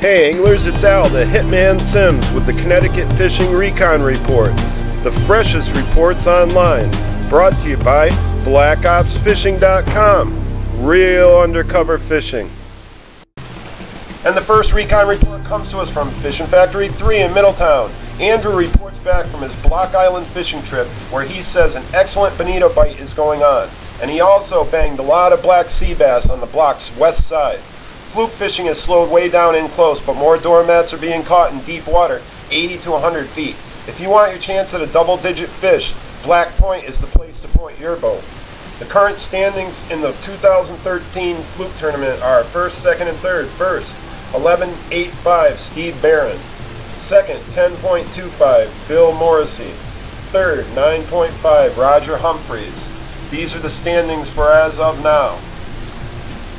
Hey anglers, it's Al, the Hitman Sims with the Connecticut Fishing Recon Report. The freshest reports online. Brought to you by blackopsfishing.com. Real undercover fishing. And the first recon report comes to us from Fishing Factory 3 in Middletown. Andrew reports back from his Block Island fishing trip where he says an excellent bonito bite is going on. And he also banged a lot of black sea bass on the block's west side. Fluke fishing has slowed way down in close, but more doormats are being caught in deep water, 80 to 100 feet. If you want your chance at a double-digit fish, Black Point is the place to point your boat. The current standings in the 2013 Fluke tournament are first, second, and third. First, 11.85 Steve Barron. Second, 10.25 Bill Morrissey. Third, 9.5 Roger Humphreys. These are the standings for as of now.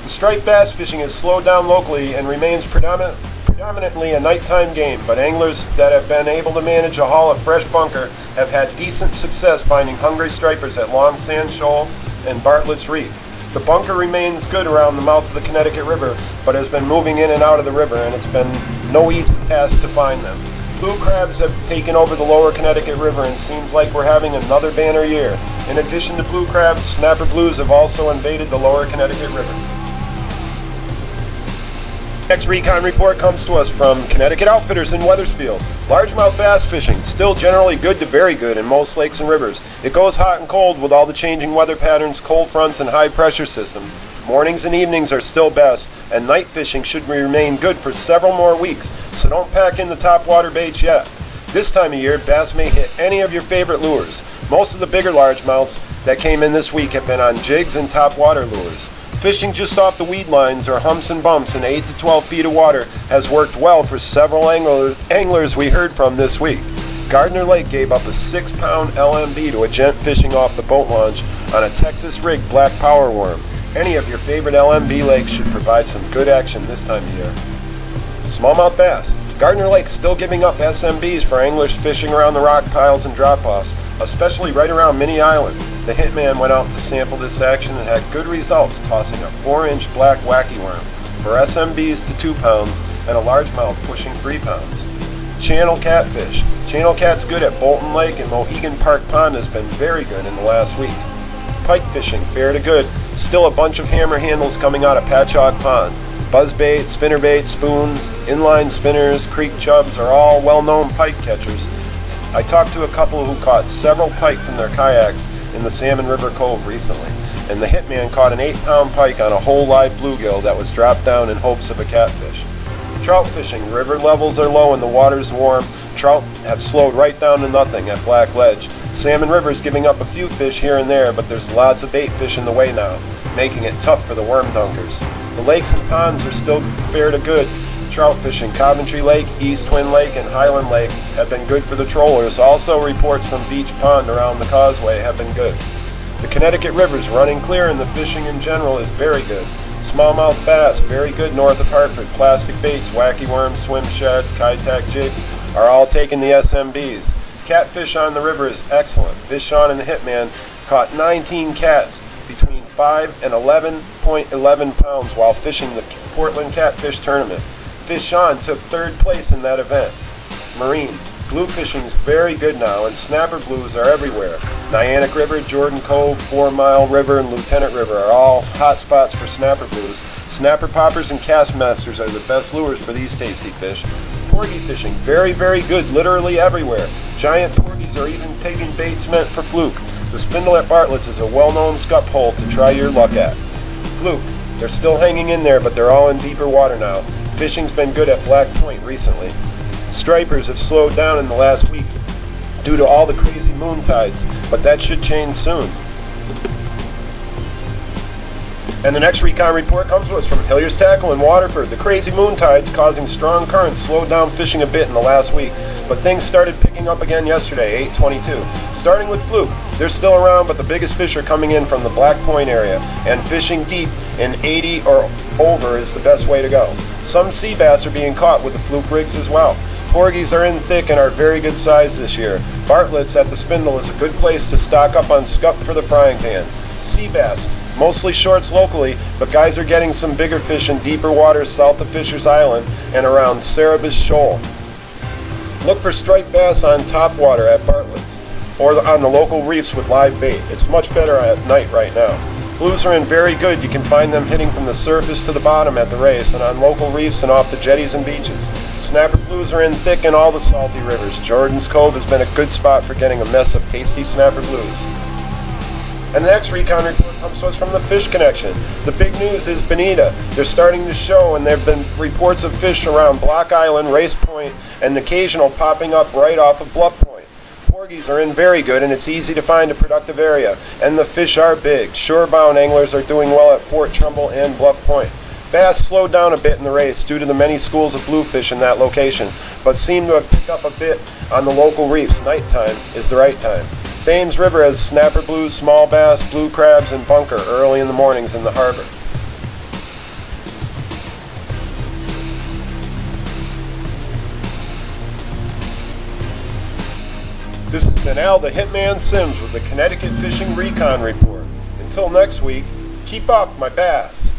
The striped bass fishing has slowed down locally and remains predominantly a nighttime game, but anglers that have been able to manage a haul of fresh bunker have had decent success finding hungry stripers at Long Sand Shoal and Bartlett's Reef. The bunker remains good around the mouth of the Connecticut River, but has been moving in and out of the river, and it's been no easy task to find them. Blue crabs have taken over the lower Connecticut River, and seems like we're having another banner year. In addition to blue crabs, snapper blues have also invaded the lower Connecticut River. Next recon report comes to us from Connecticut Outfitters in Wethersfield. Largemouth bass fishing, still generally good to very good in most lakes and rivers. It goes hot and cold with all the changing weather patterns, cold fronts, and high pressure systems. Mornings and evenings are still best, and night fishing should remain good for several more weeks, so don't pack in the top water baits yet. This time of year, bass may hit any of your favorite lures. Most of the bigger largemouths that came in this week have been on jigs and top water lures. Fishing just off the weed lines or humps and bumps in 8 to 12 feet of water has worked well for several anglers we heard from this week. Gardner Lake gave up a 6-pound LMB to a gent fishing off the boat launch on a Texas rig black power worm. Any of your favorite LMB lakes should provide some good action this time of year. Smallmouth bass. Gardner Lake still giving up SMBs for anglers fishing around the rock piles and drop-offs, especially right around Minnie Island. The Hitman went out to sample this action and had good results, tossing a 4-inch black wacky worm for SMBs to 2 pounds and a largemouth pushing 3 pounds. Channel catfish. Channel cat's good at Bolton Lake, and Mohegan Park Pond has been very good in the last week. Pike fishing, fair to good. Still a bunch of hammer handles coming out of Patchogue Pond. Buzzbait, spinnerbait, spoons, inline spinners, creek chubs are all well-known pike catchers. I talked to a couple who caught several pike from their kayaks in the Salmon River Cove recently, and the Hitman caught an 8-pound pike on a whole live bluegill that was dropped down in hopes of a catfish. Trout fishing. River levels are low and the water's warm. Trout have slowed right down to nothing at Black Ledge. Salmon River is giving up a few fish here and there, but there's lots of bait fish in the way now, making it tough for the worm dunkers. The lakes and ponds are still fair to good. Trout fishing. Coventry Lake, East Twin Lake, and Highland Lake have been good for the trollers. Also, reports from Beach Pond around the causeway have been good. The Connecticut River's running clear and the fishing in general is very good. Smallmouth bass, very good north of Hartford. Plastic baits, wacky worms, swim shads, Kai-Tak jigs are all taking the SMBs. Catfish on the river is excellent. Fish on and the Hitman caught 19 cats between 5 and 11.11 pounds while fishing the Portland Catfish Tournament. Fish on took 3rd place in that event. Marine. Blue fishing's very good now, and snapper blues are everywhere. Niantic River, Jordan Cove, 4 Mile River, and Lieutenant River are all hot spots for snapper blues. Snapper poppers and castmasters are the best lures for these tasty fish. Porgy fishing, very, very good, literally everywhere. Giant porgies are even taking baits meant for fluke. The spindle at Bartlett's is a well-known scup hole to try your luck at. Fluke. They're still hanging in there, but they're all in deeper water now. Fishing's been good at Black Point recently. Stripers have slowed down in the last week due to all the crazy moon tides, but that should change soon. And the next recon report comes to us from Hillier's Tackle in Waterford. The crazy moon tides causing strong currents slowed down fishing a bit in the last week, but things started picking up again yesterday, 8/22. Starting with fluke, they're still around, but the biggest fish are coming in from the Black Point area, and fishing deep in 80 or over is the best way to go. Some sea bass are being caught with the fluke rigs as well. Porgies are in thick and are very good size this year. Bartlett's at the Spindle is a good place to stock up on scup for the frying pan. Sea bass. Mostly shorts locally, but guys are getting some bigger fish in deeper waters south of Fisher's Island and around Cerebus Shoal. Look for striped bass on topwater at Bartlett's or on the local reefs with live bait. It's much better at night right now. Blues are in very good. You can find them hitting from the surface to the bottom at the race and on local reefs and off the jetties and beaches. Snapper blues are in thick in all the salty rivers. Jordan's Cove has been a good spot for getting a mess of tasty snapper blues. And the next recon report comes to us from the Fish Connection. The big news is Bonita. They're starting to show, and there have been reports of fish around Block Island, Race Point, and occasional popping up right off of Bluff Point. Porgies are in very good, and it's easy to find a productive area. And the fish are big. Shorebound anglers are doing well at Fort Trumbull and Bluff Point. Bass slowed down a bit in the race due to the many schools of bluefish in that location, but seem to have picked up a bit on the local reefs. Nighttime is the right time. Thames River has snapper blues, small bass, blue crabs, and bunker early in the mornings in the harbor. This has been Al the Hitman Sims with the Connecticut Fishing Recon Report. Until next week, keep off my bass.